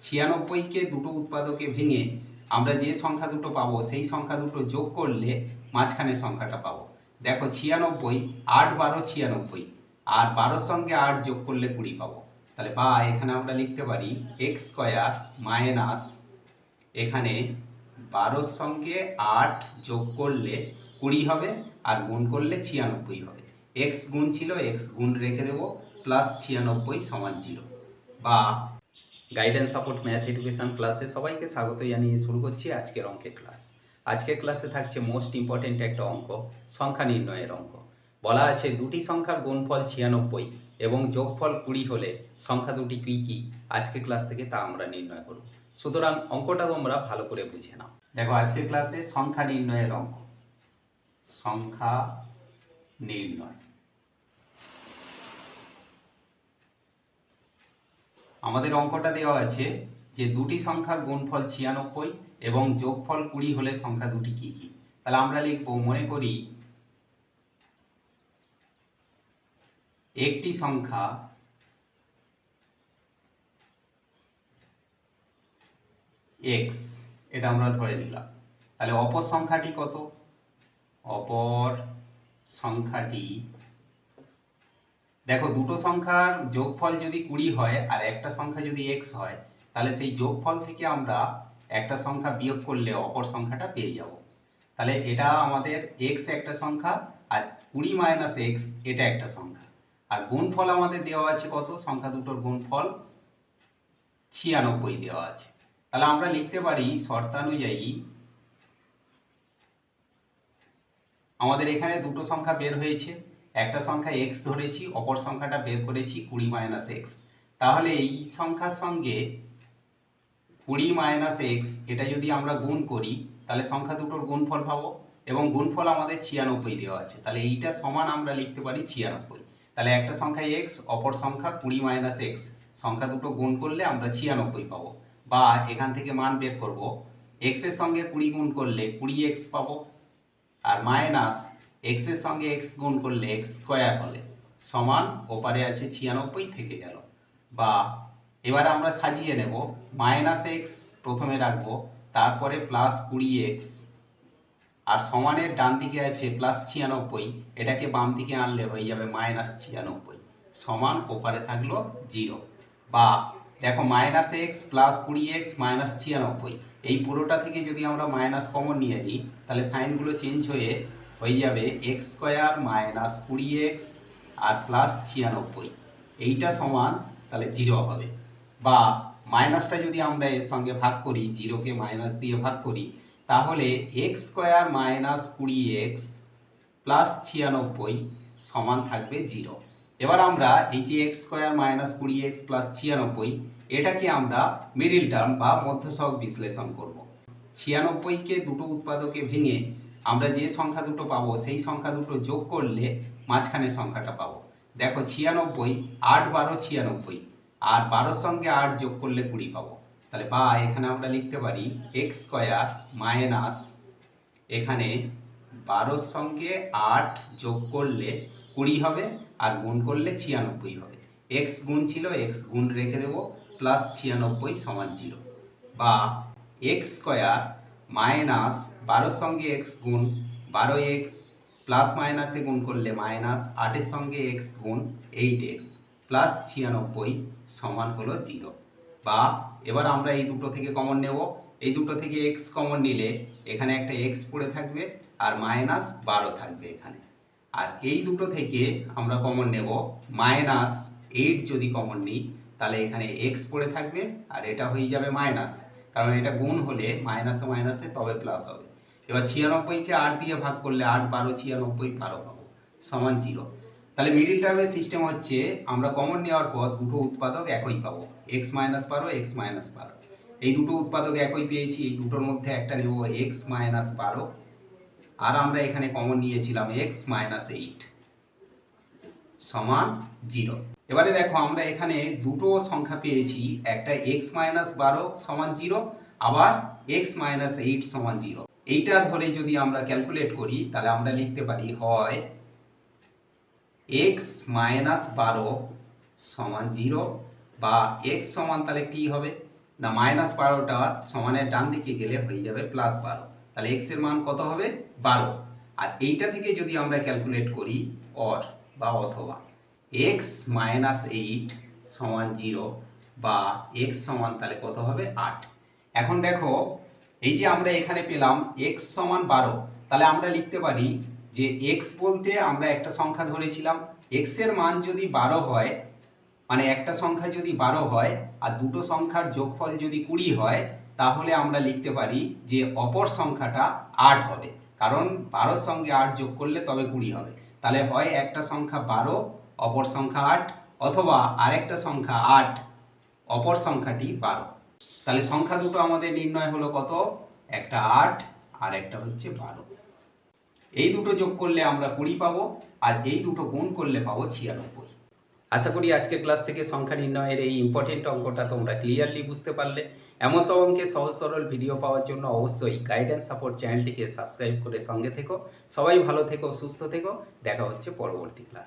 96কে দুটো উৎপাদকে ভেঙে আমরা যে সংখ্যা দুটো পাবো সেই সংখ্যা দুটো যোগ করলে মাঝখানের সংখ্যাটা পাবো। দেখো 96, 8 12 96, আর 12-র সঙ্গে 8 যোগ করলে 20 পাবো। তাহলে বা এখানে আমরা লিখতে পারি এক্স স্কোয়ার মাইনাস এখানে 12-র সঙ্গে 8 যোগ করলে 20 হবে, আর গুণ করলে 96 হবে। এক্স গুণ ছিল, এক্স গুণ রেখে দেবো, প্লাস 96 সমান 0। বা গাইডেন্স সাপোর্ট ম্যাথ এডুকেশন ক্লাসে সবাইকে স্বাগত জানিয়ে শুরু করছি আজকের অঙ্কের ক্লাস। আজকের ক্লাসে থাকছে মোস্ট ইম্পর্টেন্ট একটা অঙ্ক, সংখ্যা নির্ণয়ের অঙ্ক। বলা আছে দুটি সংখ্যার গুণফল 96 এবং যোগফল 20 হলে সংখ্যা দুটি কী কী, আজকের ক্লাস থেকে তা আমরা নির্ণয় করব। সুতরাং অঙ্কটা তোমরা ভালো করে বুঝে নাও। দেখো আজকের ক্লাসে সংখ্যা নির্ণয়ের অঙ্ক, সংখ্যা নির্ণয়। আমাদের অঙ্কটা দেওয়া আছে যে দুটি সংখ্যার গুণফল 96 এবং যোগফল 20 হলে সংখ্যা দুটি কি কি। তাহলে আমরা লিখব, মনে করি একটি সংখ্যা x, এটা আমরা ধরে নিলাম। তাহলে অপর সংখ্যাটি কত? অপর সংখ্যাটি, দেখো দুটো সংখ্যার যোগফল যদি 20 হয় আর একটা সংখ্যা যদি x হয়, তাহলে সেই যোগফল থেকে আমরা একটা সংখ্যা বিয়োগ করলে অপর সংখ্যাটা পেয়ে যাব। তাহলে এটা আমাদের x একটা সংখ্যা, আর 20 মাইনাস x এটা একটা সংখ্যা। আর গুণফল আমাদের দেওয়া আছে কত? সংখ্যা দুটোর গুণফল 96 দেওয়া আছে। তাহলে আমরা লিখতে পারি শর্তানুযায়ী আমাদের এখানে দুটো সংখ্যা বের হয়েছে, একটা সংখ্যা x ধরেছি, অপর সংখ্যাটা বের করেছি 20 মাইনাস x। তাহলে এই সংখ্যার সঙ্গে 20 মাইনাস x এটা যদি আমরা গুণ করি তাহলে সংখ্যা দুটোর গুণফল পাবো, এবং গুণফল আমাদের 96 দেওয়া আছে। তাহলে এইটা সমান আমরা লিখতে পারি 96। তাহলে একটা সংখ্যা x, অপর সংখ্যা 20 মাইনাস x, সংখ্যা দুটো গুণ করলে আমরা 96 পাবো। বা এখান থেকে মান বের করব, x এর সঙ্গে 20 গুণ করলে 20x পাবো, আর মাইনাস x এর সঙ্গে x গুণ করলে x স্কোয়ার হবে, সমান ওপারে আছে 96 থেকে গেল। বা এবার আমরা সাজিয়ে নেব, মাইনাস x প্রথমে রাখবো, তারপরে প্লাস 20x, আর সমানের ডান দিকে আছে প্লাস 96, এটাকে বাম দিকে আনলে হয়ে যাবে মাইনাস 96, সমান ওপারে থাকলো 0। বা দেখো minus x plus 20x minus 96, এই পুরোটা থেকে যদি আমরা মাইনাস কমন নিয়ে নিই তাহলে সাইনগুলো চেঞ্জ হয়ে যাবে এক্স স্কোয়ার মাইনাস 20x আর প্লাস 96, এইটা সমান তাহলে 0 হবে। বা মাইনাসটা যদি আমরা এর সঙ্গে ভাগ করি, 0কে মাইনাস দিয়ে ভাগ করি, তাহলে x square minus 20x plus 96 সমান থাকবে 0। এবার আমরা এই যে x square minus 20x plus 96, এটাকে আমরা মিডিল টার্ম বা মধ্যসহগ বিশ্লেষণ করব। 96কে দুটো উৎপাদকে ভেঙে আমরা যে সংখ্যা দুটো পাবো সেই সংখ্যা দুটো যোগ করলে মাঝখানের সংখ্যাটা পাবো। দেখো 96, 8 12 96, আর 12-র সঙ্গে 8 যোগ করলে 20 পাবো। তাহলে বা এখানে আমরা লিখতে পারি এক্স স্কোয়ার মাইনাস এখানে 12-র সঙ্গে 8 যোগ করলে 20 হবে, আর গুণ করলে 96 হবে। এক্স গুণ ছিল, এক্স গুণ রেখে দেবো, প্লাস 96 সমান 0। বা এক্স স্কোয়ার মাইনাস 12-র সঙ্গে এক্স গুণ 12x, প্লাস মাইনাসে গুণ করলে মাইনাস 8-এর সঙ্গে এক্স গুণ 8x প্লাস 96 সমান হলো 0। বা এবার আমরা এই দুটো থেকে কমন নেব, এই দুটো থেকে x কমন নিলে এখানে একটা x পড়ে থাকবে আর মাইনাস 12 থাকবে এখানে। আর এই দুটো থেকে আমরা কমন নেব মাইনাস 8, যদি কমন নিই তাহলে এখানে x পড়ে থাকবে আর এটা হয়ে যাবে মাইনাস, কারণ এটা গুণ হলে মাইনাসে মাইনাসে তবে প্লাস হবে। এবার 96কে 8 দিয়ে ভাগ করলে 8 12 96 12 পাবো, সমান 0। তাহলে মিডিল টার্মের সিস্টেম হচ্ছে আমরা কমন নেওয়ার পর দুটো উৎপাদক একই পাবো, x মাইনাস 12 x মাইনাস 12, এই দুটো উৎপাদক একই পেয়েছি, এই দুটোর মধ্যে একটা নেব x মাইনাস 12, আর আমরা এখানে কমন নিয়েছিলাম x মাইনাস 8 সমান 0। এবারে দেখো আমরা এখানে দুটো সংখ্যা পেয়েছি, একটা x মাইনাস 12 সমান 0, আবার x মাইনাস 8 সমান 0। এইটা ধরে যদি আমরা ক্যালকুলেট করি তাহলে আমরা লিখতে পারি হয় x মাইনাস 12 সমান 0, বা x সমান তাহলে কি হবে না -12টা সমানের ডান দিকে গেলে হয়ে যাবে +12, তাহলে x এর মান কত হবে 12। আর এইটা থেকে যদি আমরা ক্যালকুলেট করি অর বা অথবা x - 8 সমান 0 বা x সমান তাহলে কত হবে 8। এখন দেখো এই যে আমরা এখানে পেলাম x সমান 12, তাহলে আমরা লিখতে পারি যে x বলতে আমরা একটা সংখ্যা ধরেছিলাম, x এর মান যদি 12 হয়, মানে একটা সংখ্যা যদি 12 হয় আর দুটো সংখ্যার যোগফল যদি 20 হয়, তাহলে আমরা লিখতে পারি যে অপর সংখ্যাটা 8 হবে, কারণ 12-র সঙ্গে 8 যোগ করলে তবে 20 হবে। তাহলে হয় একটা সংখ্যা 12 অপর সংখ্যা 8, অথবা আরেকটা সংখ্যা 8 অপর সংখ্যাটি 12। তাহলে সংখ্যা দুটো আমাদের নির্ণয় হলো কত, একটা 8 আর একটা হচ্ছে 12। এই দুটো যোগ করলে আমরা 20 পাবো, আর এই দুটো গুণ করলে পাবো 96। আশা করি আজকের ক্লাস থেকে সংখ্যা নির্ণয়ের এই ইম্পর্টেন্ট অঙ্কটা তোমরা ক্লিয়ারলি বুঝতে পারলে। এমন সব অঙ্কে সহজ সরল ভিডিও পাওয়ার জন্য অবশ্যই গাইডেন্স সাপোর্ট চ্যানেলটিকে সাবস্ক্রাইব করে সঙ্গে থেকো। সবাই ভালো থেকো, সুস্থ থেকো, দেখা হচ্ছে পরবর্তী ক্লাস।